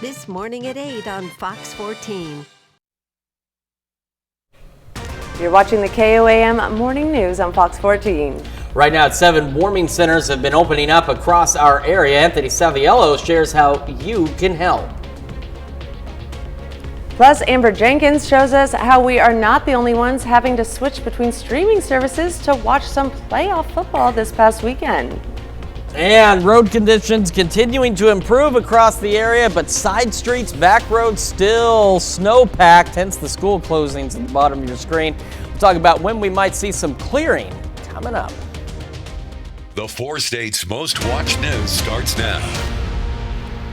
This morning at 8 on Fox 14. You're watching the KOAM Morning News on Fox 14. Right now at 7, warming centers have been opening up across our area. Anthony Saviello shares how you can help. Plus, Amber Jenkins shows us how we are not the only ones having to switch between streaming services to watch some playoff football this past weekend. And road conditions continuing to improve across the area, but side streets, back roads still snow-packed, hence the school closings at the bottom of your screen. We'll talk about when we might see some clearing coming up. The 4 states' most watched news starts now.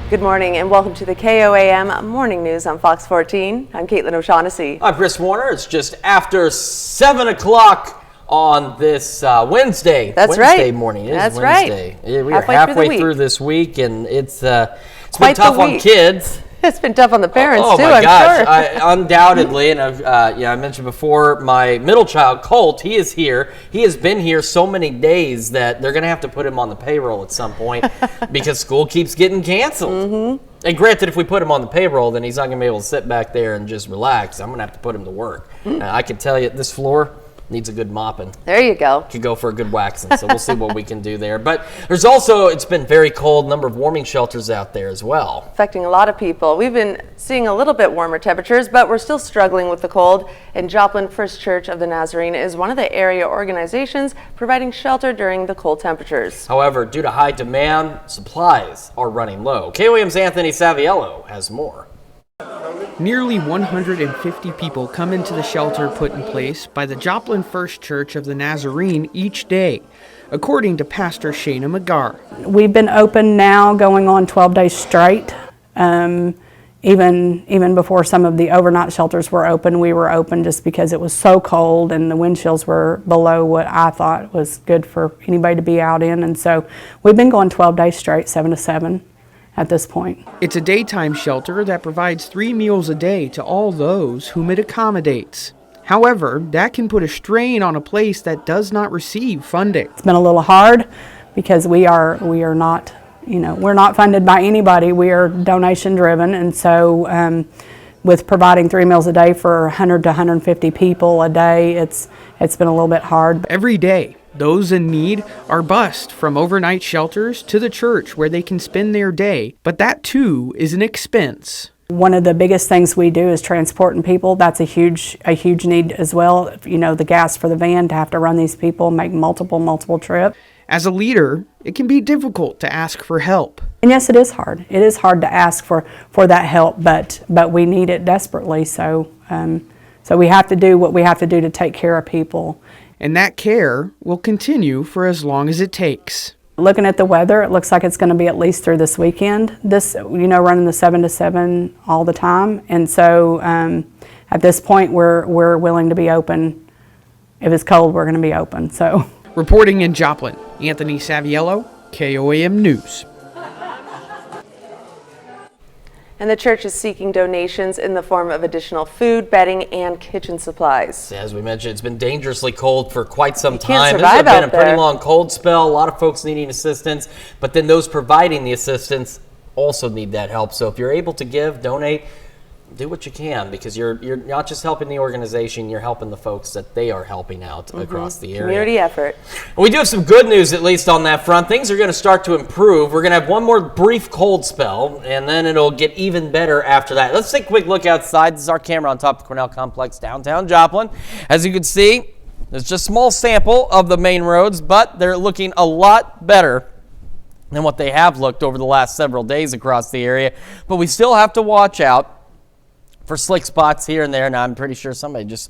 Good morning and welcome to the KOAM Morning News on Fox 14. I'm Caitlin O'Shaughnessy. I'm Chris Warner. It's just after 7 o'clock on this Wednesday. Wednesday morning. It is That's Wednesday. right. Yeah, we are halfway through this week, and it's been tough on kids. It's been tough on the parents too. Oh my gosh! Sure. Undoubtedly, and I mentioned before, my middle child Colt, he is here. He has been here so many days that they're going to have to put him on the payroll at some point because school keeps getting canceled. Mm-hmm. And granted, if we put him on the payroll, then he's not going to be able to sit back there and just relax. I'm going to have to put him to work. I can tell you, this floor needs a good mopping. There you go. Could go for a good waxing, so we'll see what we can do there. But there's also, it's been very cold, number of warming shelters out there as well. Affecting a lot of people. We've been seeing a little bit warmer temperatures, but we're still struggling with the cold. And Joplin First Church of the Nazarene is one of the area organizations providing shelter during the cold temperatures. However, due to high demand, supplies are running low. KOAM's Anthony Saviello has more. Nearly 150 people come into the shelter put in place by the Joplin First Church of the Nazarene each day, according to Pastor Shana McGarr. We've been open now going on 12 days straight. Even before some of the overnight shelters were open, we were open just because it was so cold and the wind chills were below what I thought was good for anybody to be out in. And so we've been going 12 days straight, 7 to 7. At this point. It's a daytime shelter that provides 3 meals a day to all those whom it accommodates. However, that can put a strain on a place that does not receive funding. It's been a little hard because we are not, we're not funded by anybody. We are donation driven, and so with providing 3 meals a day for 100 to 150 people a day, it's been a little bit hard. Every day, those in need are bused from overnight shelters to the church where they can spend their day, but that too is an expense. One of the biggest things we do is transporting people. That's a huge need as well. The gas for the van to have to run these people, make multiple trips. As a leader, it can be difficult to ask for help. And yes, it is hard. It is hard to ask for that help, but we need it desperately. So we have to do what we have to do to take care of people. And that care will continue for as long as it takes. Looking at the weather, it looks like it's going to be at least through this weekend. Running the 7 to 7 all the time. And so at this point, we're willing to be open. If it's cold, we're going to be open. So, reporting in Joplin, Anthony Saviello, KOAM News. And the church is seeking donations in the form of additional food, bedding, and kitchen supplies. As we mentioned, it's been dangerously cold for quite some time. Can't This survive has been a out pretty there. long cold spell. A lot of folks needing assistance, but then those providing the assistance also need that help. So if you're able to give, donate, do what you can, because you're not just helping the organization, you're helping the folks that they are helping out across the area. Community effort. We do have some good news, at least on that front. Things are going to start to improve. We're going to have one more brief cold spell, and then it'll get even better after that. Let's take a quick look outside. This is our camera on top of the Cornell Complex, downtown Joplin. As you can see, there's just a small sample of the main roads, but they're looking a lot better than what they have looked over the last several days across the area. But we still have to watch out for slick spots here and there. Now, I'm pretty sure somebody just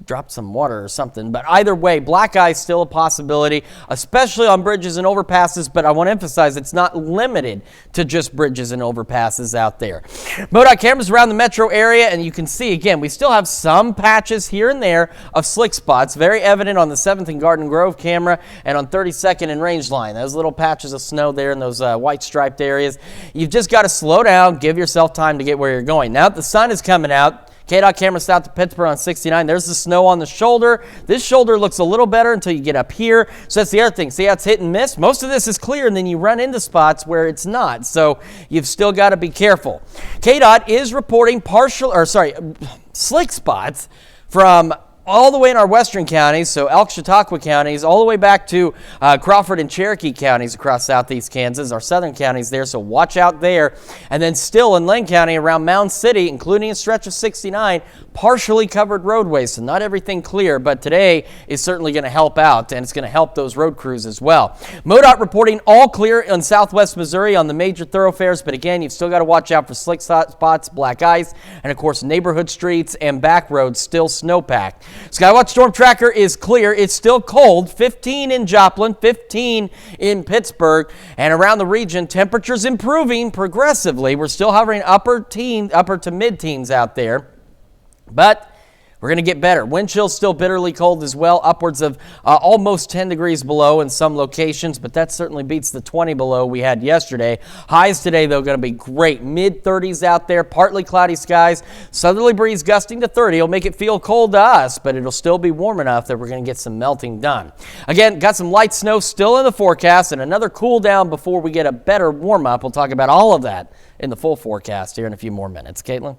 dropped some water or something. But either way, black ice still a possibility, especially on bridges and overpasses. But I want to emphasize it's not limited to just bridges and overpasses out there. MoDOT cameras around the metro area, and you can see, again, we still have some patches here and there of slick spots, very evident on the 7th and Garden Grove camera and on 32nd and Range Line. Those little patches of snow there in those white striped areas. You've just got to slow down, give yourself time to get where you're going. Now that the sun is coming out, KDOT camera south to Pittsburgh on 69. There's the snow on the shoulder. This shoulder looks a little better until you get up here. So that's the other thing. See how it's hit and miss? Most of this is clear, and then you run into spots where it's not. So you've still got to be careful. KDOT is reporting slick spots from all the way in our western counties, so Elk, Chautauqua counties, all the way back to Crawford and Cherokee counties across southeast Kansas, our southern counties there, so watch out there. And then still in Lane County around Mound City, including a stretch of 69, partially covered roadways, so not everything clear, but today is certainly going to help out, and it's going to help those road crews as well. MoDOT reporting all clear in southwest Missouri on the major thoroughfares, but again, you've still got to watch out for slick spots, black ice, and of course neighborhood streets and back roads still snowpacked. Skywatch Storm Tracker is clear. It's still cold. 15 in Joplin, 15 in Pittsburgh, and around the region, temperatures improving progressively. We're still hovering upper to mid-teens out there, but we're going to get better. Wind chill's still bitterly cold as well, upwards of almost 10 degrees below in some locations, but that certainly beats the 20 below we had yesterday. Highs today, though, going to be great. Mid-30s out there, partly cloudy skies. Southerly breeze gusting to 30. It'll make it feel cold to us, but it'll still be warm enough that we're going to get some melting done. Again, got some light snow still in the forecast and another cool down before we get a better warm-up. We'll talk about all of that in the full forecast here in a few more minutes. Caitlin?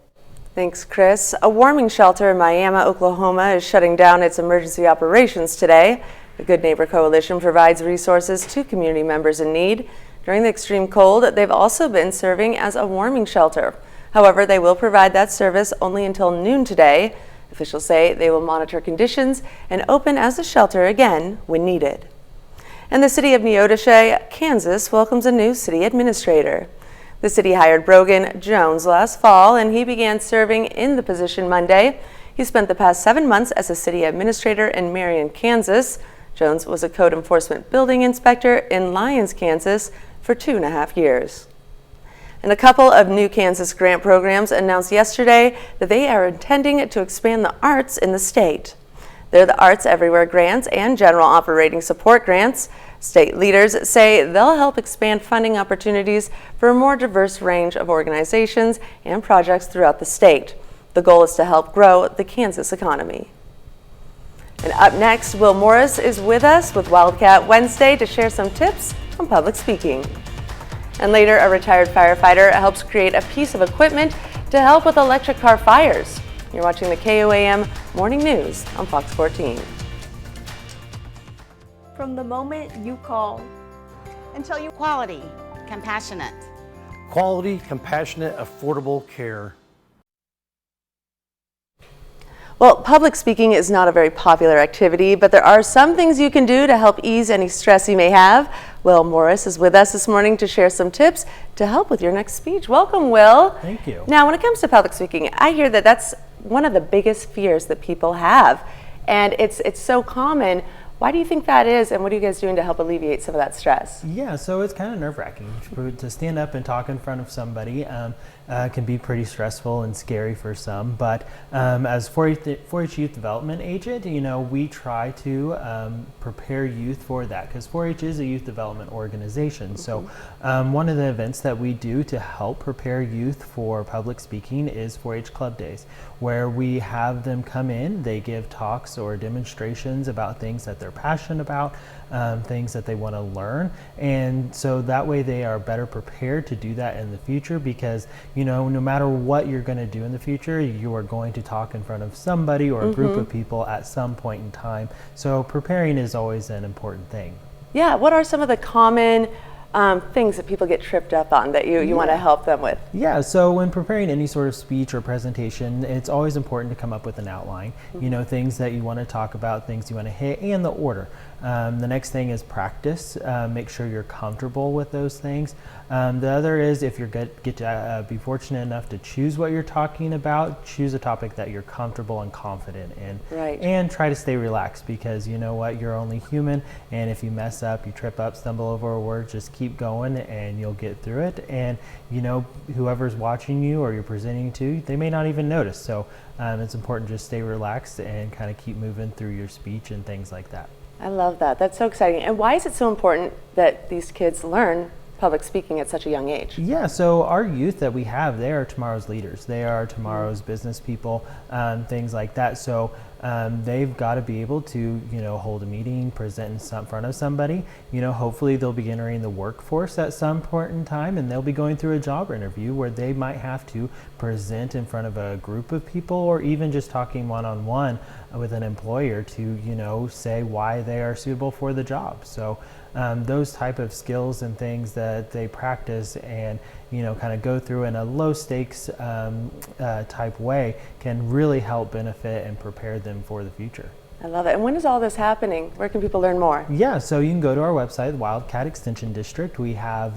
Thanks, Chris. A warming shelter in Miami, Oklahoma is shutting down its emergency operations today. The Good Neighbor Coalition provides resources to community members in need. During the extreme cold, they've also been serving as a warming shelter. However, they will provide that service only until noon today. Officials say they will monitor conditions and open as a shelter again when needed. And the city of Neodesha, Kansas welcomes a new city administrator. The city hired Brogan Jones last fall, and he began serving in the position Monday. He spent the past 7 months as a city administrator in Marion, Kansas. Jones was a code enforcement building inspector in Lyons, Kansas for 2.5 years. And a couple of new Kansas grant programs announced yesterday that they are intending to expand the arts in the state. They're the Arts Everywhere grants and General Operating Support grants. State leaders say they'll help expand funding opportunities for a more diverse range of organizations and projects throughout the state. The goal is to help grow the Kansas economy. And up next, Will Morris is with us with Wildcat Wednesday to share some tips on public speaking. And later, a retired firefighter helps create a piece of equipment to help with electric car fires. You're watching the KOAM Morning News on Fox 14. From the moment you call until you Quality, compassionate. Quality, compassionate, affordable care. Well, public speaking is not a very popular activity, but there are some things you can do to help ease any stress you may have. Will Morris is with us this morning to share some tips to help with your next speech. Welcome, Will. Thank you. Now, when it comes to public speaking, I hear that that's one of the biggest fears that people have, and it's so common. Why do you think that is, and what are you guys doing to help alleviate some of that stress? Yeah, so it's kind of nerve-wracking to stand up and talk in front of somebody. Can be pretty stressful and scary for some, but as 4-H Youth Development Agent, we try to prepare youth for that, because 4-H is a youth development organization. So one of the events that we do to help prepare youth for public speaking is 4-H Club Days, where we have them come in, they give talks or demonstrations about things that they're passionate about, things that they want to learn, and so that way they are better prepared to do that in the future, because no matter what you're going to do in the future, you are going to talk in front of somebody or a group of people at some point in time. So preparing is always an important thing. Yeah, what are some of the common things that people get tripped up on that you want to help them with? Yeah, so when preparing any sort of speech or presentation, it's always important to come up with an outline, things that you want to talk about, things you want to hit, and the order. The next thing is practice. Make sure you're comfortable with those things. The other is, if you're get to be fortunate enough to choose what you're talking about, choose a topic that you're comfortable and confident in. Right. And try to stay relaxed, because you know what, you're only human, and if you mess up, you trip up, stumble over a word, just keep going and you'll get through it. And whoever's watching you or you're presenting to, they may not even notice. So it's important to just stay relaxed and kind of keep moving through your speech and things like that. I love that. That's so exciting. And why is it so important that these kids learn public speaking at such a young age? Yeah, so our youth that we have, they are tomorrow's leaders. They are tomorrow's business people, things like that. So they've got to be able to, hold a meeting, present in front of somebody. Hopefully they'll be entering the workforce at some point in time, and they'll be going through a job interview where they might have to present in front of a group of people, or even just talking one-on-one with an employer to, say why they are suitable for the job. So those type of skills and things that they practice and kind of go through in a low stakes type way can really help benefit and prepare them for the future. I love it. And when is all this happening? Where can people learn more? Yeah, so you can go to our website, Wildcat Extension District. We have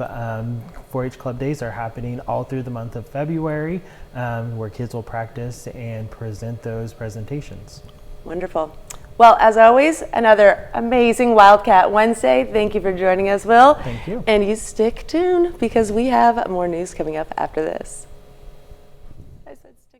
4-H Club Days are happening all through the month of February, where kids will practice and present those presentations. Wonderful. Well, as always, another amazing Wildcat Wednesday. Thank you for joining us, Will. Thank you. And you stick tuned because we have more news coming up after this.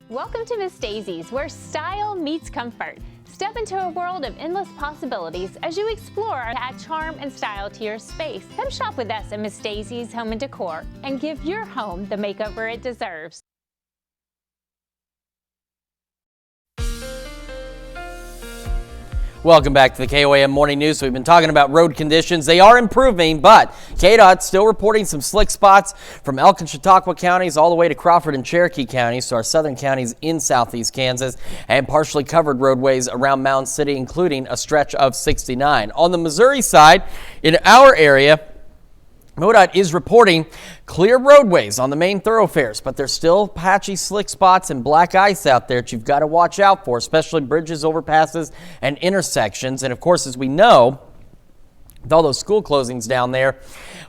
Welcome to Miss Daisy's, where style meets comfort. Step into a world of endless possibilities as you explore to add charm and style to your space. Come shop with us at Miss Daisy's Home and Decor and give your home the makeover it deserves. Welcome back to the KOAM Morning News. So we've been talking about road conditions. They are improving, but KDOT's still reporting some slick spots from Elk and Chautauqua counties all the way to Crawford and Cherokee counties, so our southern counties in southeast Kansas, and partially covered roadways around Mound City, including a stretch of 69. On the Missouri side, in our area, MoDOT is reporting clear roadways on the main thoroughfares, but there's still patchy slick spots and black ice out there that you've got to watch out for, especially bridges, overpasses, and intersections. And of course, as we know, with all those school closings down there,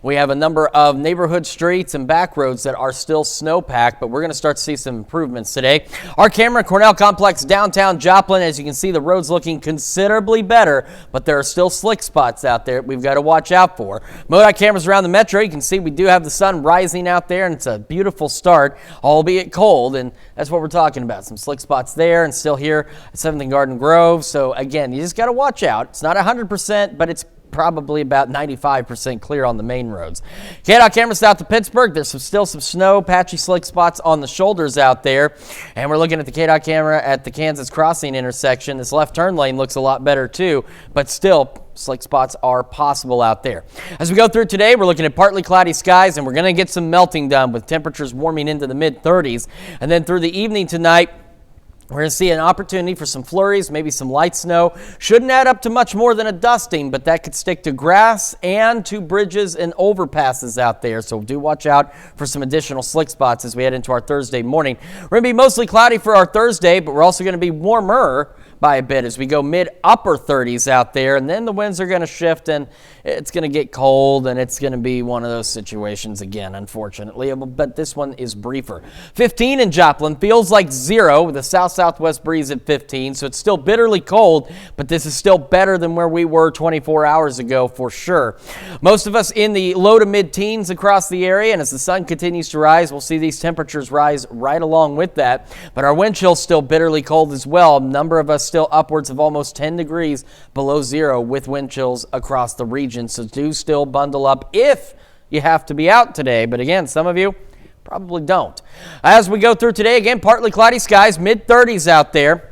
we have a number of neighborhood streets and back roads that are still snow-packed, but we're going to start to see some improvements today. Our camera, Cornell Complex, downtown Joplin, as you can see, the road's looking considerably better, but there are still slick spots out there we've got to watch out for. MoDOT cameras around the metro, you can see we do have the sun rising out there, and it's a beautiful start, albeit cold, and that's what we're talking about. Some slick spots there and still here at 7th and Garden Grove. So again, you just got to watch out. It's not 100%, but it's probably about 95% clear on the main roads. KDOT camera south to Pittsburgh. There's still some snow, patchy slick spots on the shoulders out there. And we're looking at the KDOT camera at the Kansas Crossing intersection. This left turn lane looks a lot better too, but still slick spots are possible out there. As we go through today, we're looking at partly cloudy skies, and we're going to get some melting done with temperatures warming into the mid-30s. And then through the evening tonight, we're going to see an opportunity for some flurries, maybe some light snow. Shouldn't add up to much more than a dusting, but that could stick to grass and to bridges and overpasses out there. So do watch out for some additional slick spots as we head into our Thursday morning. We're going to be mostly cloudy for our Thursday, but we're also going to be warmer by a bit as we go mid-upper 30s out there, and then the winds are going to shift and it's going to get cold, and it's going to be one of those situations again, unfortunately, but this one is briefer. 15 in Joplin, feels like 0 with a south-southwest breeze at 15, so it's still bitterly cold, but this is still better than where we were 24 hours ago for sure. Most of us in the low to mid-teens across the area, and as the sun continues to rise, we'll see these temperatures rise right along with that, but our wind chill's still bitterly cold as well. A number of us still upwards of almost 10 degrees below 0 with wind chills across the region. So do still bundle up if you have to be out today. But again, some of you probably don't. As we go through today, again, partly cloudy skies, mid-30s out there.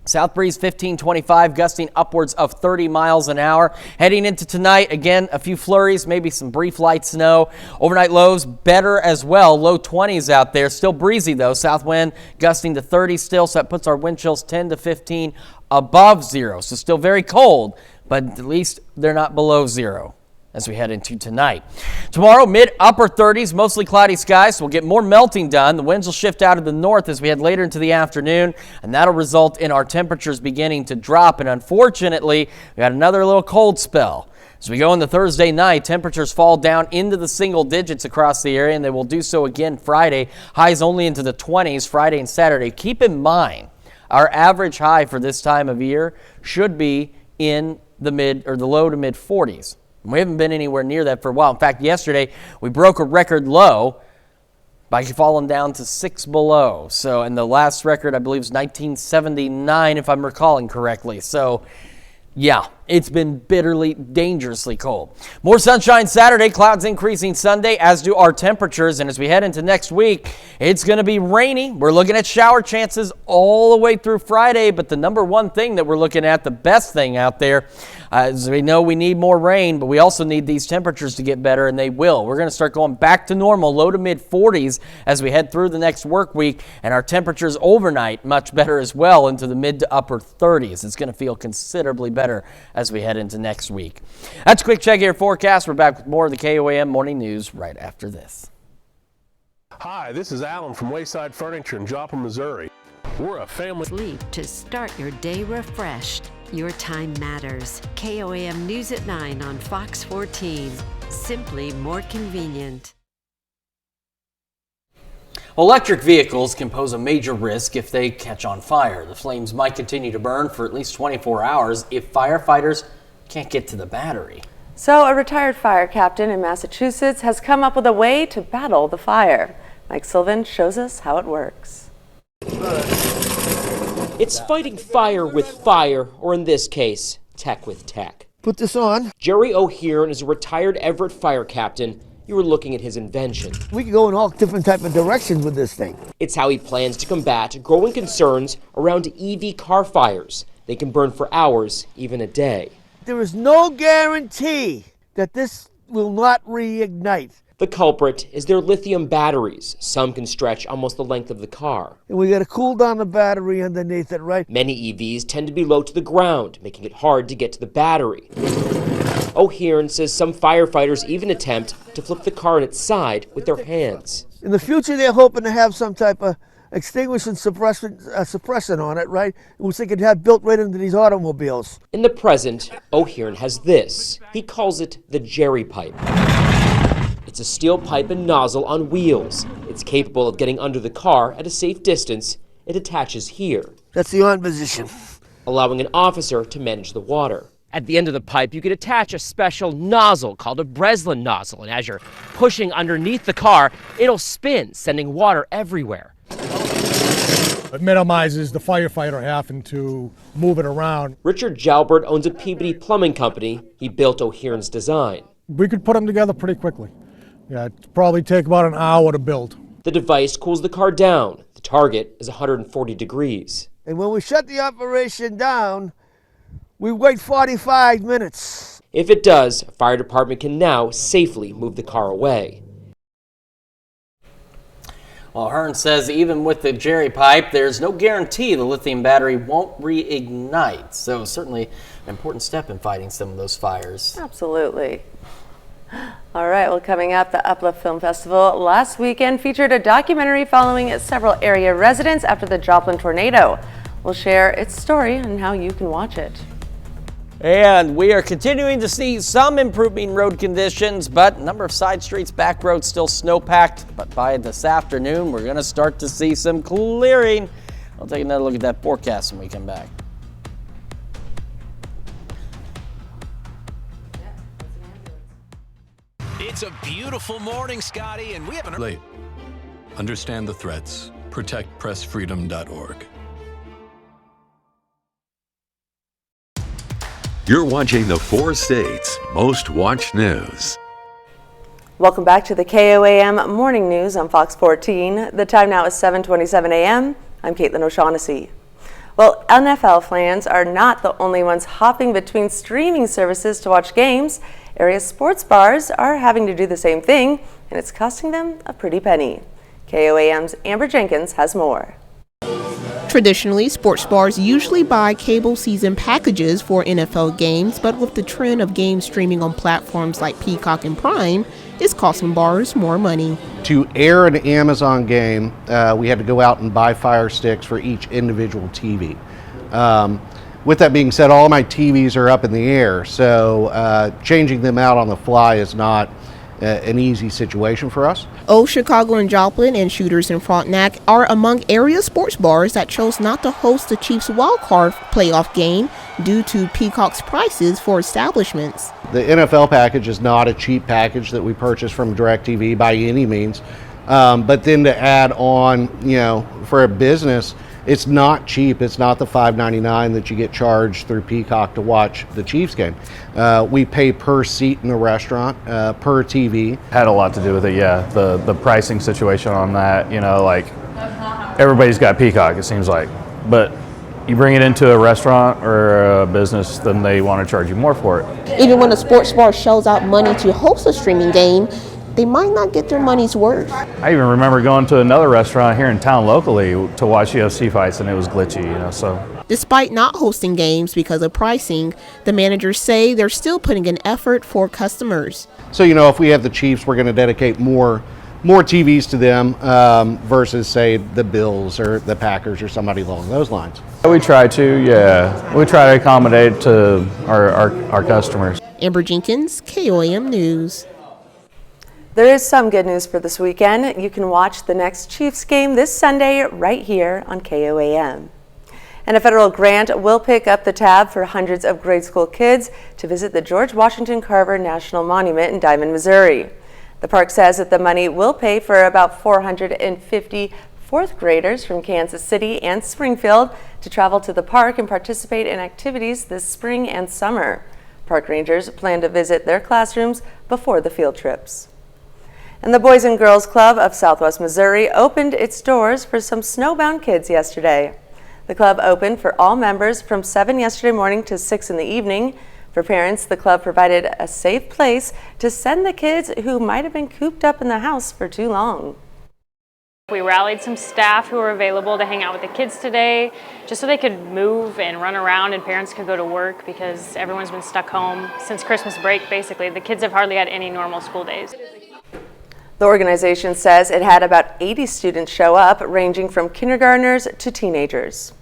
South breeze 15-25, gusting upwards of 30 miles an hour. Heading into tonight, again, a few flurries, maybe some brief light snow. Overnight lows better as well, low 20s out there. Still breezy though, south wind gusting to 30 still, so that puts our wind chills 10 to 15 above 0. So still very cold, but at least they're not below 0. As we head into tonight. Tomorrow, mid-upper 30s, mostly cloudy skies, so we'll get more melting done. The winds will shift out of the north as we head later into the afternoon, and that'll result in our temperatures beginning to drop. And unfortunately, we got another little cold spell. As we go into Thursday night, temperatures fall down into the single digits across the area, and they will do so again Friday. Highs only into the 20s Friday and Saturday. Keep in mind, our average high for this time of year should be in the low to mid 40s. We haven't been anywhere near that for a while. In fact, yesterday we broke a record low by falling down to 6 below. So, and the last record, I believe, is 1979, if I'm recalling correctly. So, Yeah, it's been bitterly, dangerously cold. More sunshine Saturday, clouds increasing Sunday, as do our temperatures. And as we head into next week, it's going to be rainy. We're looking at shower chances all the way through Friday. But the number one thing that we're looking at, the best thing out there, as we know we need more rain, but we also need these temperatures to get better, and they will. We're going to start going back to normal, low to mid 40s as we head through the next work week. And our temperatures overnight much better as well, into the mid to upper 30s. It's going to feel considerably better as we head into next week. That's a quick check of your forecast. We're back with more of the KOAM Morning News right after this. Hi, this is Alan from Wayside Furniture in Joplin, Missouri. We're a family. Sleep to start your day refreshed. Your time matters. KOAM News at 9 on Fox 14. Simply more convenient. Electric vehicles can pose a major risk if they catch on fire. The flames might continue to burn for at least 24 hours if firefighters can't get to the battery. So a retired fire captain in Massachusetts has come up with a way to battle the fire. Mike Sylvan shows us how it works. It's fighting fire with fire, or in this case, tech with tech. Put this on. Jerry O'Hearn is a retired Everett fire captain. You were looking at his invention. We can go in all different type of directions with this thing. It's how he plans to combat growing concerns around EV car fires. They can burn for hours, even a day. There is no guarantee that this will not reignite. The culprit is their lithium batteries. Some can stretch almost the length of the car. And we got to cool down the battery underneath it, right? Many EVs tend to be low to the ground, making it hard to get to the battery. O'Hearn says some firefighters even attempt to flip the car on its side with their hands. In the future, they're hoping to have some type of extinguishing suppressant on it, right? Which they could have built right into these automobiles. In the present, O'Hearn has this. He calls it the Jerry pipe. It's a steel pipe and nozzle on wheels. It's capable of getting under the car at a safe distance. It attaches here. That's the on position. Allowing an officer to manage the water. At the end of the pipe, you could attach a special nozzle called a Breslin nozzle, and as you're pushing underneath the car, it'll spin, sending water everywhere. It minimizes the firefighter having to move it around. Richard Jalbert owns a Peabody plumbing company. He built O'Hearn's design. We could put them together pretty quickly. Yeah, it'd probably take about an hour to build. The device cools the car down. The target is 140 degrees. And when we shut the operation down, we wait 45 minutes. If it does, a fire department can now safely move the car away. Well, Hearn says even with the Jerry pipe, there's no guarantee the lithium battery won't reignite. So certainly an important step in fighting some of those fires. Absolutely. All right, well, coming up, the Uplift Film Festival last weekend featured a documentary following several area residents after the Joplin tornado. We'll share its story and how you can watch it. And we are continuing to see some improving road conditions, but a number of side streets, back roads still snow-packed. But by this afternoon, we're going to start to see some clearing. I'll take another look at that forecast when we come back. It's a beautiful morning, Scotty, and we haven't... Late. Understand the threats. ProtectPressFreedom.org. You're watching the 4 states' most watched news. Welcome back to the KOAM Morning News on Fox 14. The time now is 7:27 a.m. I'm Caitlin O'Shaughnessy. Well, NFL fans are not the only ones hopping between streaming services to watch games. Area sports bars are having to do the same thing, and it's costing them a pretty penny. KOAM's Amber Jenkins has more. Traditionally, sports bars usually buy cable season packages for NFL games, but with the trend of game streaming on platforms like Peacock and Prime, it's costing bars more money. To air an Amazon game, we had to go out and buy Fire Sticks for each individual TV. With that being said, all my TVs are up in the air, so changing them out on the fly is not an easy situation for us. Old Chicago and Joplin and Shooters in Frontenac are among area sports bars that chose not to host the Chiefs wildcard playoff game due to Peacock's prices for establishments. The NFL package is not a cheap package that we purchased from DirecTV by any means, but then to add on, for a business, It's not cheap. It's not the $5.99 that you get charged through Peacock to watch the Chiefs game. We pay per seat in the restaurant, per TV. Had a lot to do with it, yeah. The pricing situation on that, you know, like everybody's got Peacock, it seems like. But you bring it into a restaurant or a business, then they want to charge you more for it. Even when a sports bar shells out money to host a streaming game, they might not get their money's worth. I even remember going to another restaurant here in town locally to watch UFC fights, and it was glitchy, you know, so. Despite not hosting games because of pricing, the managers say they're still putting in effort for customers. So, you know, if we have the Chiefs, we're going to dedicate more TVs to them versus, say, the Bills or the Packers or somebody along those lines. We try to, yeah. We try to accommodate to our customers. Amber Jenkins, KOAM News. There is some good news for this weekend. You can watch the next Chiefs game this Sunday right here on KOAM. And a federal grant will pick up the tab for hundreds of grade school kids to visit the George Washington Carver National Monument in Diamond, Missouri. The park says that the money will pay for about 450 fourth graders from Kansas City and Springfield to travel to the park and participate in activities this spring and summer. Park rangers plan to visit their classrooms before the field trips. And the Boys and Girls Club of Southwest Missouri opened its doors for some snowbound kids yesterday. The club opened for all members from 7 yesterday morning to 6 in the evening. For parents, the club provided a safe place to send the kids who might have been cooped up in the house for too long. We rallied some staff who were available to hang out with the kids today, just so they could move and run around and parents could go to work because everyone's been stuck home since Christmas break, basically. The kids have hardly had any normal school days. The organization says it had about 80 students show up, ranging from kindergartners to teenagers.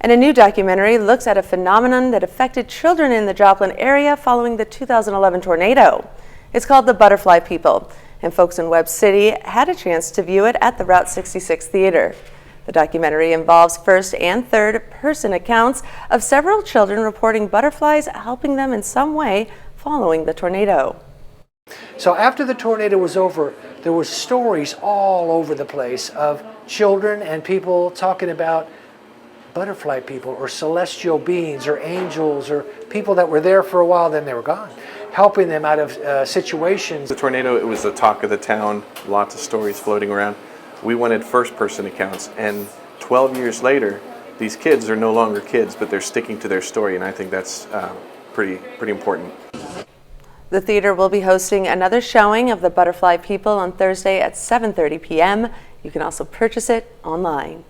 And a new documentary looks at a phenomenon that affected children in the Joplin area following the 2011 tornado. It's called The Butterfly People, and folks in Webb City had a chance to view it at the Route 66 Theater. The documentary involves first and third person accounts of several children reporting butterflies helping them in some way following the tornado. So after the tornado was over, there were stories all over the place of children and people talking about butterfly people or celestial beings or angels or people that were there for a while, then they were gone, helping them out of situations. The tornado, it was the talk of the town, lots of stories floating around. We wanted first-person accounts, and 12 years later, these kids are no longer kids, but they're sticking to their story, and I think that's pretty important. The theater will be hosting another showing of The Butterfly People on Thursday at 7:30 p.m. You can also purchase it online.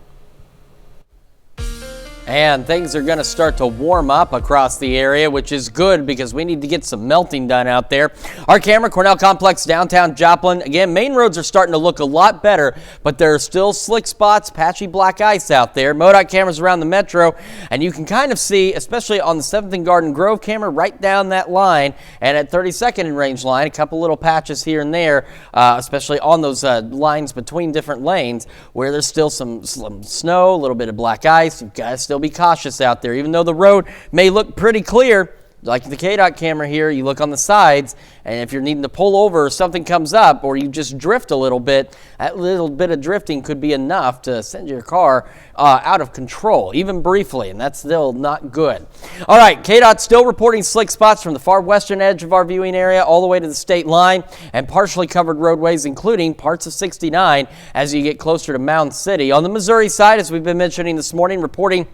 And things are going to start to warm up across the area, which is good because we need to get some melting done out there. Our camera, Cornell Complex, downtown Joplin. Again, main roads are starting to look a lot better, but there are still slick spots, patchy black ice out there. MoDOT cameras around the metro, and you can kind of see, especially on the 7th and Garden Grove camera, right down that line. And at 32nd and Range line, a couple little patches here and there, especially on those lines between different lanes where there's still some snow, a little bit of black ice. You've got to still be cautious out there. Even though the road may look pretty clear, like the KDOT camera here, you look on the sides, and if you're needing to pull over or something comes up or you just drift a little bit, that little bit of drifting could be enough to send your car out of control, even briefly, and that's still not good. All right, KDOT still reporting slick spots from the far western edge of our viewing area all the way to the state line and partially covered roadways, including parts of 69 as you get closer to Mound City. On the Missouri side, as we've been mentioning this morning, reporting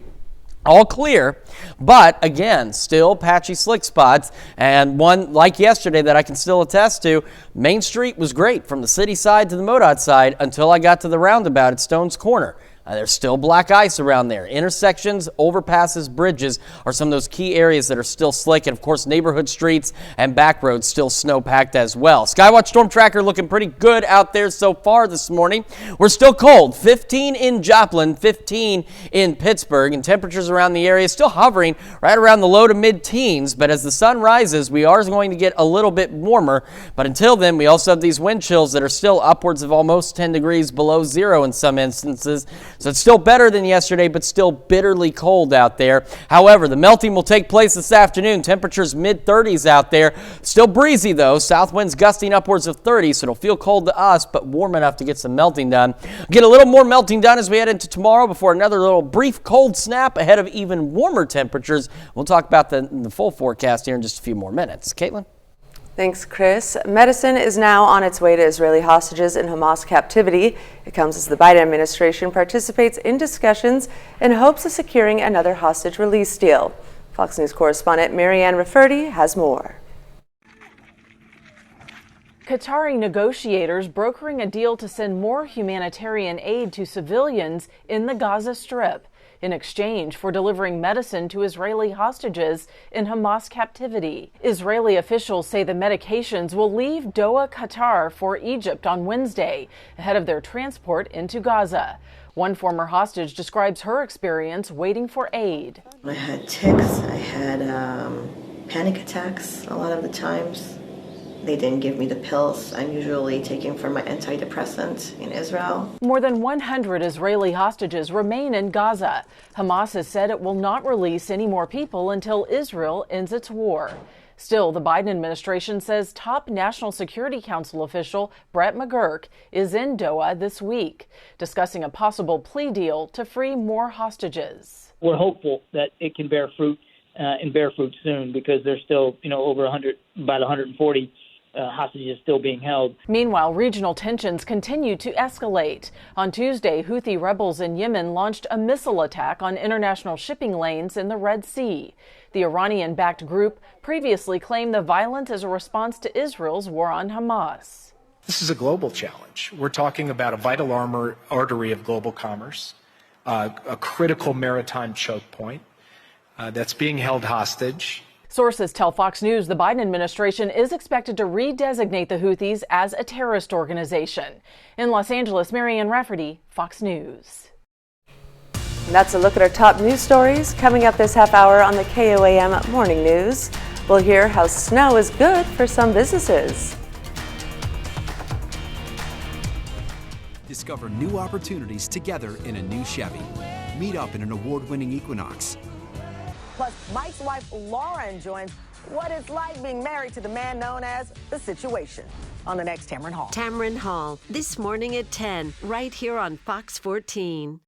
all clear, but again, still patchy slick spots, and one like yesterday that I can still attest to. Main Street was great from the city side to the MoDOT side until I got to the roundabout at Stone's Corner. There's still black ice around there. Intersections, overpasses, bridges are some of those key areas that are still slick. And, of course, neighborhood streets and back roads still snow-packed as well. Skywatch Storm Tracker looking pretty good out there so far this morning. We're still cold. 15 in Joplin, 15 in Pittsburgh. And temperatures around the area still hovering right around the low to mid-teens. But as the sun rises, we are going to get a little bit warmer. But until then, we also have these wind chills that are still upwards of almost 10 degrees below zero in some instances. So it's still better than yesterday, but still bitterly cold out there. However, the melting will take place this afternoon. Temperatures mid-30s out there. Still breezy though. South winds gusting upwards of 30, so it'll feel cold to us, but warm enough to get some melting done. Get a little more melting done as we head into tomorrow before another little brief cold snap ahead of even warmer temperatures. We'll talk about the full forecast here in just a few more minutes. Caitlin? Thanks, Chris. Medicine is now on its way to Israeli hostages in Hamas captivity. It comes as the Biden administration participates in discussions in hopes of securing another hostage release deal. Fox News correspondent Marianne Rafferty has more. Qatari negotiators brokering a deal to send more humanitarian aid to civilians in the Gaza Strip in exchange for delivering medicine to Israeli hostages in Hamas captivity. Israeli officials say the medications will leave Doha, Qatar for Egypt on Wednesday ahead of their transport into Gaza. One former hostage describes her experience waiting for aid. I had tics, I had panic attacks a lot of the times. They didn't give me the pills I'm usually taking for my antidepressant in Israel. More than 100 Israeli hostages remain in Gaza. Hamas has said it will not release any more people until Israel ends its war. Still, the Biden administration says top National Security Council official Brett McGurk is in Doha this week, discussing a possible plea deal to free more hostages. We're hopeful that it can bear fruit and bear fruit soon, because there's still, over about 140 hostages still being held. Meanwhile, regional tensions continue to escalate. On Tuesday, Houthi rebels in Yemen launched a missile attack on international shipping lanes in the Red Sea. The Iranian-backed group previously claimed the violence as a response to Israel's war on Hamas. This is a global challenge. We're talking about a vital artery of global commerce, a critical maritime choke point that's being held hostage. Sources tell Fox News the Biden administration is expected to redesignate the Houthis as a terrorist organization. In Los Angeles, Marianne Rafferty, Fox News. And that's a look at our top news stories. Coming up this half hour on the KOAM Morning News, we'll hear how snow is good for some businesses. Discover new opportunities together in a new Chevy. Meet up in an award-winning Equinox. Plus, Mike's wife Lauren joins what it's like being married to the man known as The Situation on the next Tamron Hall. Tamron Hall, this morning at 10, right here on Fox 14.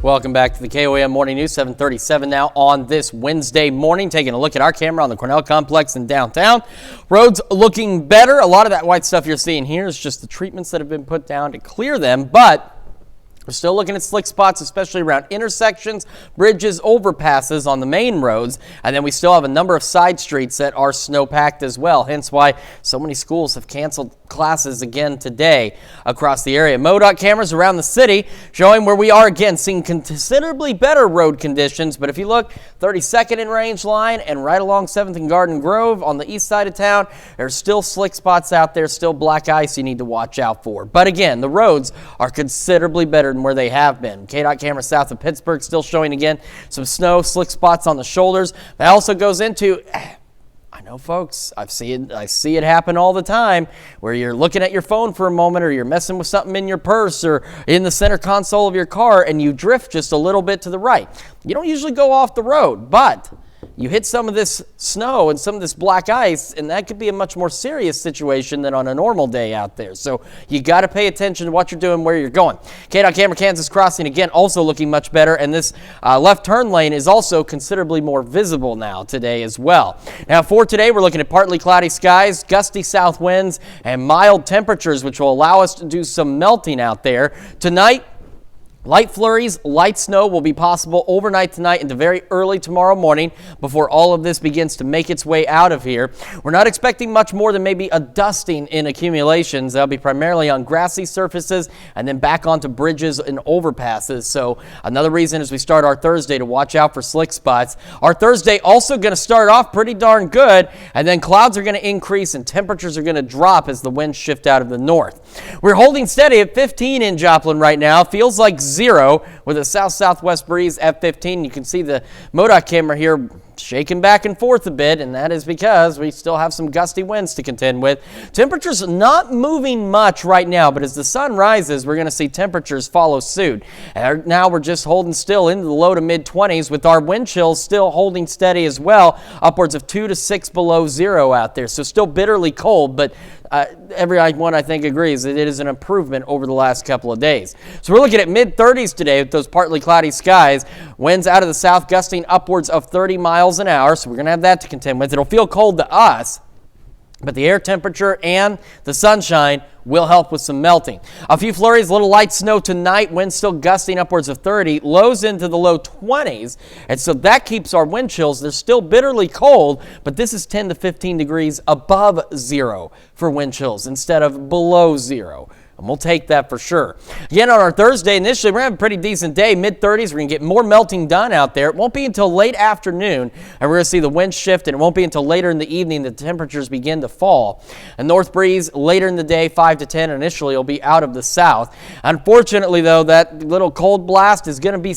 Welcome back to the KOAM Morning News, 7:37 now on this Wednesday morning. Taking a look at our camera on the Cornell Complex in downtown. Roads looking better. A lot of that white stuff you're seeing here is just the treatments that have been put down to clear them, but we're still looking at slick spots, especially around intersections, bridges, overpasses on the main roads. And then we still have a number of side streets that are snow-packed as well, hence why so many schools have canceled classes again today across the area. MoDOT cameras around the city showing where we are again seeing considerably better road conditions. But if you look 32nd and Range Line and right along 7th and Garden Grove on the east side of town, there's still slick spots out there, still black ice you need to watch out for. But again, the roads are considerably better than where they have been. KDOT camera south of Pittsburgh still showing again some snow, slick spots on the shoulders. That also goes into, I know folks, I see it happen all the time where you're looking at your phone for a moment or you're messing with something in your purse or in the center console of your car and you drift just a little bit to the right. You don't usually go off the road, but you hit some of this snow and some of this black ice, and that could be a much more serious situation than on a normal day out there. So you got to pay attention to what you're doing, where you're going. KDOT camera Kansas Crossing, again, also looking much better, and this left turn lane is also considerably more visible now today as well. Now for today, we're looking at partly cloudy skies, gusty south winds, and mild temperatures, which will allow us to do some melting out there. Tonight, light flurries, light snow will be possible overnight tonight into very early tomorrow morning before all of this begins to make its way out of here. We're not expecting much more than maybe a dusting in accumulations. That'll be primarily on grassy surfaces and then back onto bridges and overpasses. So another reason as we start our Thursday to watch out for slick spots. Our Thursday also going to start off pretty darn good, and then clouds are going to increase and temperatures are going to drop as the winds shift out of the north. We're holding steady at 15 in Joplin right now. Feels like 0 with a south-southwest breeze at 15. You can see the MoDOT camera here shaking back and forth a bit, and that is because we still have some gusty winds to contend with. Temperatures not moving much right now, but as the sun rises, we're going to see temperatures follow suit. And now we're just holding still into the low to mid 20s with our wind chills still holding steady as well, upwards of 2 to 6 below zero out there. So still bitterly cold, but everyone I think agrees that it is an improvement over the last couple of days. So we're looking at mid 30s today with those partly cloudy skies. Winds out of the south gusting upwards of 30 miles an hour. So we're going to have that to contend with. It'll feel cold to us, but the air temperature and the sunshine will help with some melting. A few flurries, a little light snow tonight. Winds still gusting upwards of 30, lows into the low 20s. And so that keeps our wind chills. They're still bitterly cold, but this is 10 to 15 degrees above zero for wind chills instead of below zero. And we'll take that for sure. Again, on our Thursday, initially, we're going to have a pretty decent day, mid-30s. We're going to get more melting done out there. It won't be until late afternoon, and we're going to see the wind shift, and it won't be until later in the evening that the temperatures begin to fall. A north breeze later in the day, 5 to 10, initially will be out of the south. Unfortunately, though, that little cold blast is going to be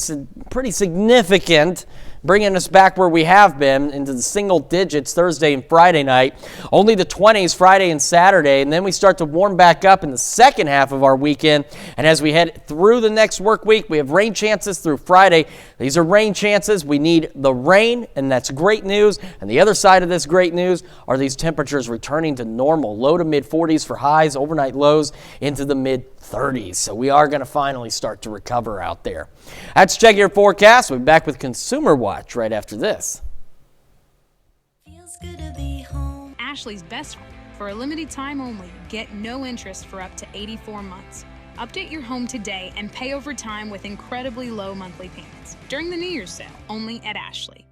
pretty significant, bringing us back where we have been into the single digits Thursday and Friday night. Only the 20s Friday and Saturday, and then we start to warm back up in the second half of our weekend. And as we head through the next work week, we have rain chances through Friday. These are rain chances. We need the rain, and that's great news. And the other side of this great news are these temperatures returning to normal, low to mid 40s for highs, overnight lows into the mid 30s. So we are going to finally start to recover out there. That's Check Your Forecast. We'll be back with Consumer Watch right after this. Ashley's best for a limited time only. Get no interest for up to 84 months. Update your home today and pay over time with incredibly low monthly payments during the New Year's sale, only at Ashley.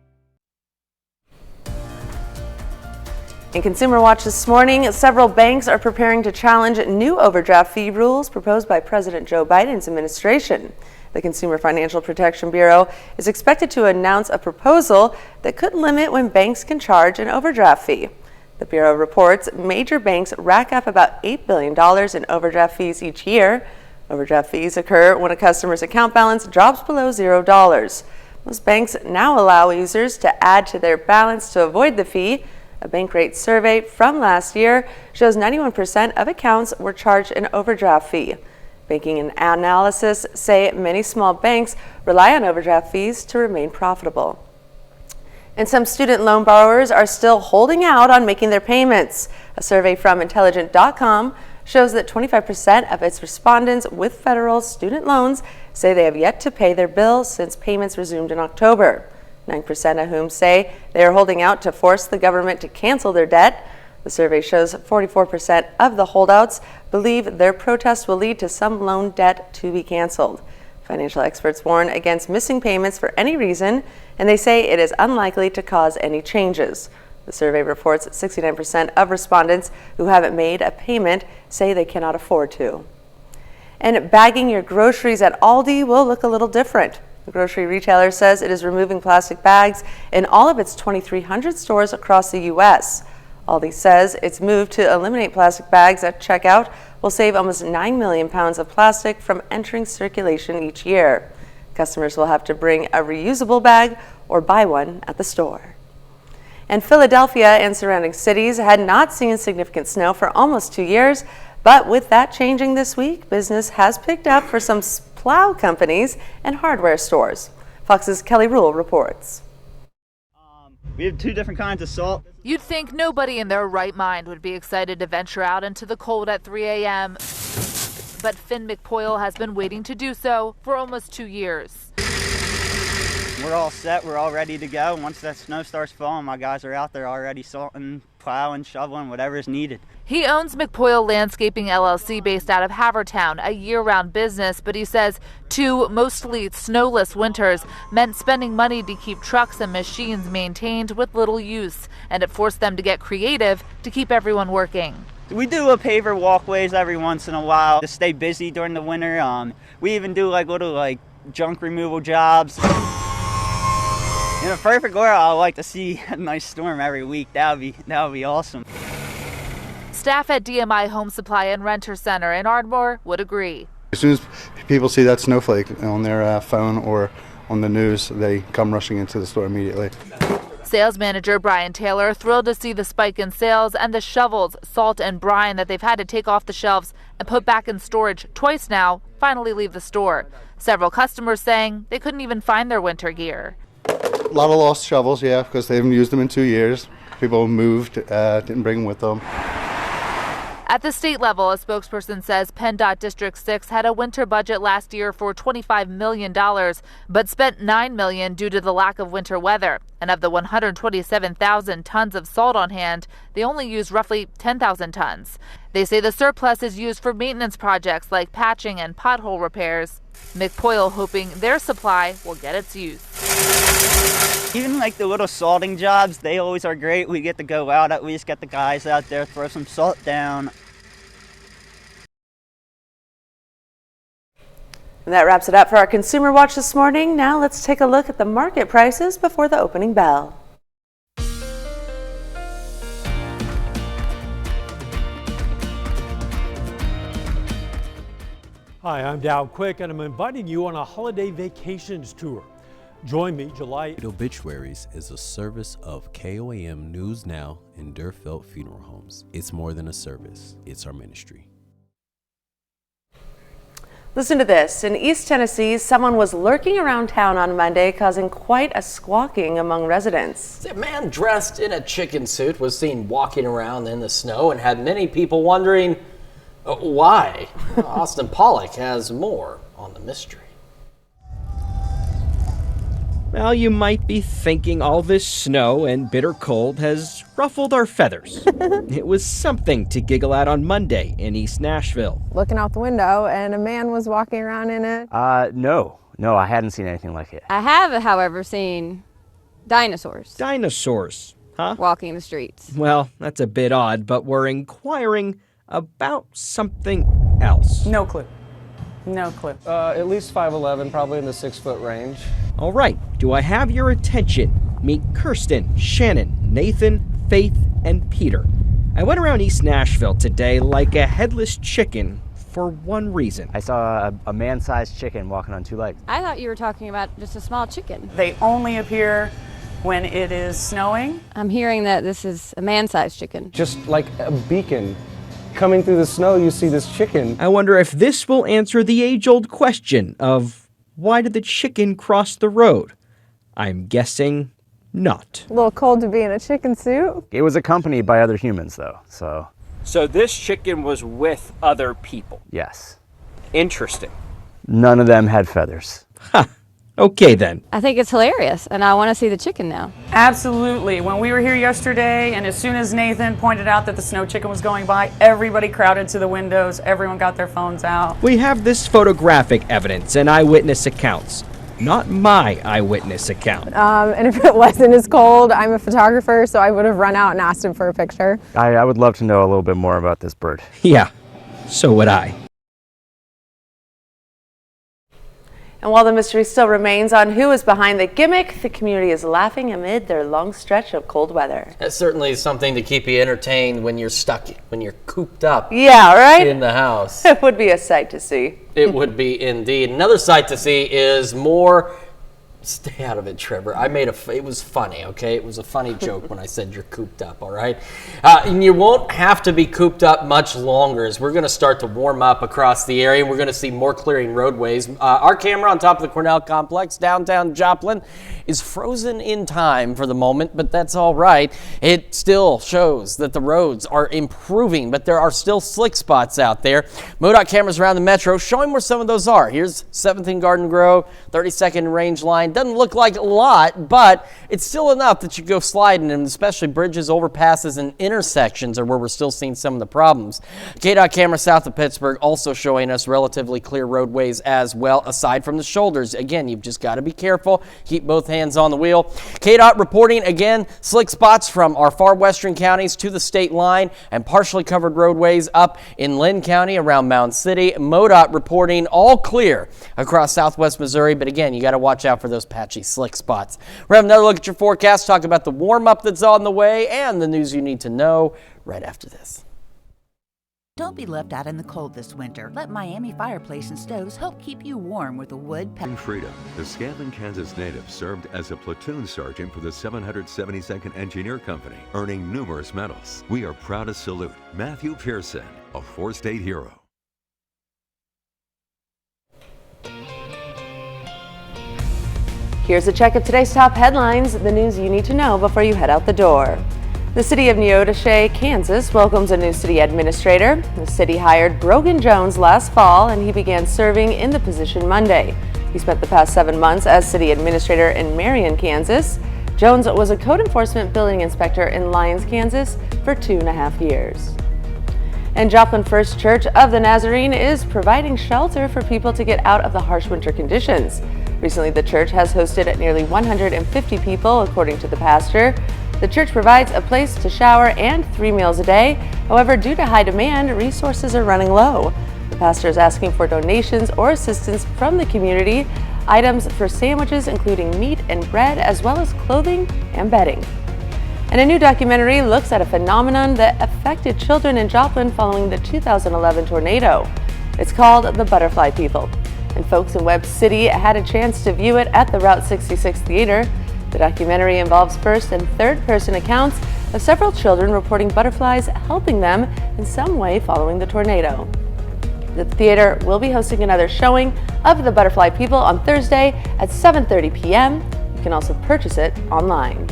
In Consumer Watch this morning, several banks are preparing to challenge new overdraft fee rules proposed by President Joe Biden's administration. The Consumer Financial Protection Bureau is expected to announce a proposal that could limit when banks can charge an overdraft fee. The Bureau reports major banks rack up about $8 billion in overdraft fees each year. Overdraft fees occur when a customer's account balance drops below $0. Most banks now allow users to add to their balance to avoid the fee. A Bankrate survey from last year shows 91% of accounts were charged an overdraft fee. Banking and analysis say many small banks rely on overdraft fees to remain profitable. And some student loan borrowers are still holding out on making their payments. A survey from Intelligent.com shows that 25% of its respondents with federal student loans say they have yet to pay their bills since payments resumed in October. 9% of whom say they are holding out to force the government to cancel their debt. The survey shows 44% of the holdouts believe their protest will lead to some loan debt to be canceled. Financial experts warn against missing payments for any reason, and they say it is unlikely to cause any changes. The survey reports 69% of respondents who haven't made a payment say they cannot afford to. And bagging your groceries at Aldi will look a little different. The grocery retailer says it is removing plastic bags in all of its 2,300 stores across the U.S. Aldi says its move to eliminate plastic bags at checkout will save almost 9 million pounds of plastic from entering circulation each year. Customers will have to bring a reusable bag or buy one at the store. And Philadelphia and surrounding cities had not seen significant snow for almost 2 years, but with that changing this week, business has picked up for some plow companies and hardware stores. Fox's Kelly Rule reports. We have two different kinds of salt. You'd think nobody in their right mind would be excited to venture out into the cold at 3 a.m. But Finn McPoyle has been waiting to do so for almost 2 years. We're all set. We're all ready to go. Once that snow starts falling, my guys are out there already salting, plowing, shoveling, whatever is needed. He owns McPoyle Landscaping LLC based out of Havertown, a year-round business, but he says 2 mostly snowless winters meant spending money to keep trucks and machines maintained with little use, and it forced them to get creative to keep everyone working. We do a paver walkways every once in a while to stay busy during the winter. We even do little junk removal jobs. In a perfect world, I'd like to see a nice storm every week. That would be awesome. Staff at DMI Home Supply and Renter Center in Ardmore would agree. As soon as people see that snowflake on their phone or on the news, they come rushing into the store immediately. Sales manager Brian Taylor thrilled to see the spike in sales and the shovels, salt, and brine that they've had to take off the shelves and put back in storage twice now finally leave the store. Several customers saying they couldn't even find their winter gear. A lot of lost shovels, yeah, because they haven't used them in 2 years. People moved, didn't bring them with them. At the state level, a spokesperson says PennDOT District 6 had a winter budget last year for $25 million, but spent $9 million due to the lack of winter weather. And of the 127,000 tons of salt on hand, they only used roughly 10,000 tons. They say the surplus is used for maintenance projects like patching and pothole repairs. McPoyle hoping their supply will get its use. Even like the little salting jobs, they always are great. We get to go out, at least get the guys out there, throw some salt down. And that wraps it up for our Consumer Watch this morning. Now let's take a look at the market prices before the opening bell. Hi, I'm Dow Quick, and I'm inviting you on a holiday vacations tour. Join me July. Obituaries is a service of KOAM News Now and Durfelt Funeral Homes. It's more than a service, it's our ministry. Listen to this. In East Tennessee, someone was lurking around town on Monday, causing quite a squawking among residents. A man dressed in a chicken suit was seen walking around in the snow and had many people wondering why. Austin Pollock has more on the mystery. Well, you might be thinking all this snow and bitter cold has ruffled our feathers. It was something to giggle at on Monday in East Nashville. Looking out the window and a man was walking around in it. No, I hadn't seen anything like it. I have, however, seen dinosaurs. Dinosaurs, huh? Walking the streets. Well, that's a bit odd, but we're inquiring about something else. No clue. No clue. At least 5'11", probably in the 6-foot range. All right, do I have your attention? Meet Kirsten, Shannon, Nathan, Faith, and Peter. I went around East Nashville today like a headless chicken for one reason. I saw a man-sized chicken walking on 2 legs. I thought you were talking about just a small chicken. They only appear when it is snowing. I'm hearing that this is a man-sized chicken. Just like a beacon. Coming through the snow, you see this chicken. I wonder if this will answer the age-old question of why did the chicken cross the road? I'm guessing not. A little cold to be in a chicken suit. It was accompanied by other humans, though, so. So this chicken was with other people? Yes. Interesting. None of them had feathers. Ha! Okay then. I think it's hilarious, and I want to see the chicken now. Absolutely. When we were here yesterday, and as soon as Nathan pointed out that the snow chicken was going by, everybody crowded to the windows. Everyone got their phones out. We have this photographic evidence and eyewitness accounts. Not my eyewitness account. And if it wasn't as cold, I'm a photographer, so I would have run out and asked him for a picture. I would love to know a little bit more about this bird. Yeah, so would I. And while the mystery still remains on who is behind the gimmick, the community is laughing amid their long stretch of cold weather. It's certainly something to keep you entertained when you're stuck, when you're cooped up. Yeah, right? In the house. It would be a sight to see. It would be indeed. Another sight to see is more. Stay out of it, Trevor. It was funny, okay? It was a funny joke when I said you're cooped up, all right? And you won't have to be cooped up much longer as we're going to start to warm up across the area. We're going to see more clearing roadways. Our camera on top of the Cornell complex, downtown Joplin, is frozen in time for the moment, but that's all right. It still shows that the roads are improving, but there are still slick spots out there. MoDOT cameras around the metro showing where some of those are. Here's 7th and Garden Grove, 32nd Range Line. Doesn't look like a lot, but it's still enough that you go sliding, and especially bridges, overpasses, and intersections are where we're still seeing some of the problems. KDOT camera south of Pittsburgh also showing us relatively clear roadways as well, aside from the shoulders. Again, you've just got to be careful. Keep both hands on the wheel. KDOT reporting, again, slick spots from our far western counties to the state line and partially covered roadways up in Lynn County around Mound City. MoDOT reporting all clear across southwest Missouri, but again, you got to watch out for those patchy slick spots. We're having another look at your forecast, talk about the warm-up that's on the way and the news you need to know right after this. Don't be left out in the cold this winter. Let Miami Fireplace and Stoves help keep you warm with a wood. Freedom, the Scanlon, Kansas native, served as a platoon sergeant for the 772nd Engineer Company, earning numerous medals. We are proud to salute Matthew Pearson, a 4-state hero. Here's a check of today's top headlines, the news you need to know before you head out the door. The city of Neodesha, Kansas welcomes a new city administrator. The city hired Brogan Jones last fall, and he began serving in the position Monday. He spent the past 7 months as city administrator in Marion, Kansas. Jones was a code enforcement building inspector in Lyons, Kansas for 2.5 years. And Joplin First Church of the Nazarene is providing shelter for people to get out of the harsh winter conditions. Recently, the church has hosted nearly 150 people, according to the pastor. The church provides a place to shower and 3 meals a day. However, due to high demand, resources are running low. The pastor is asking for donations or assistance from the community, items for sandwiches including meat and bread, as well as clothing and bedding. And a new documentary looks at a phenomenon that affected children in Joplin following the 2011 tornado. It's called The Butterfly People, and folks in Webb City had a chance to view it at the Route 66 Theater. The documentary involves first and third person accounts of several children reporting butterflies helping them in some way following the tornado. The theater will be hosting another showing of The Butterfly People on Thursday at 7:30 p.m. You can also purchase it online.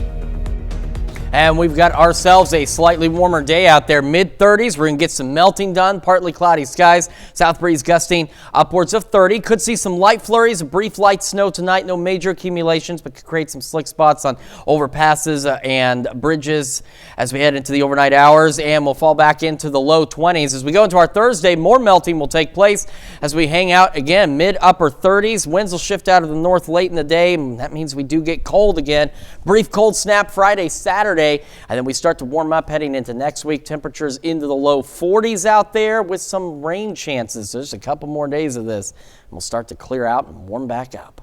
And we've got ourselves a slightly warmer day out there, mid-30s. We're going to get some melting done, partly cloudy skies. South breeze gusting upwards of 30. Could see some light flurries, a brief light snow tonight. No major accumulations, but could create some slick spots on overpasses and bridges as we head into the overnight hours. And we'll fall back into the low 20s. As we go into our Thursday, more melting will take place as we hang out again, mid-upper 30s. Winds will shift out of the north late in the day. That means we do get cold again. Brief cold snap Friday, Saturday. And then we start to warm up heading into next week. Temperatures into the low 40s out there with some rain chances. So just a couple more days of this, and we'll start to clear out and warm back up.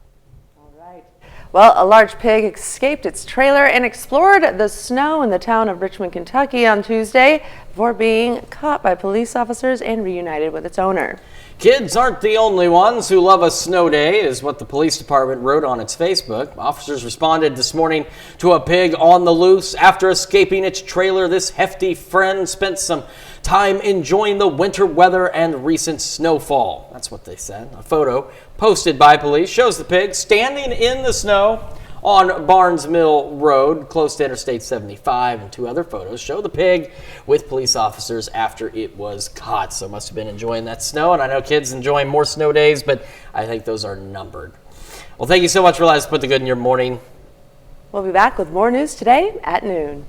Well, a large pig escaped its trailer and explored the snow in the town of Richmond, Kentucky on Tuesday before being caught by police officers and reunited with its owner. Kids aren't the only ones who love a snow day, is what the police department wrote on its Facebook. Officers responded this morning to a pig on the loose. After escaping its trailer, this hefty friend spent some time enjoying the winter weather and recent snowfall. That's what they said. A photo posted by police shows the pig standing in the snow on Barnes Mill Road, close to Interstate 75, and 2 other photos show the pig with police officers after it was caught. So must have been enjoying that snow, and I know kids enjoying more snow days, but I think those are numbered. Well, thank you so much for letting us put the good in your morning. We'll be back with more news today at noon.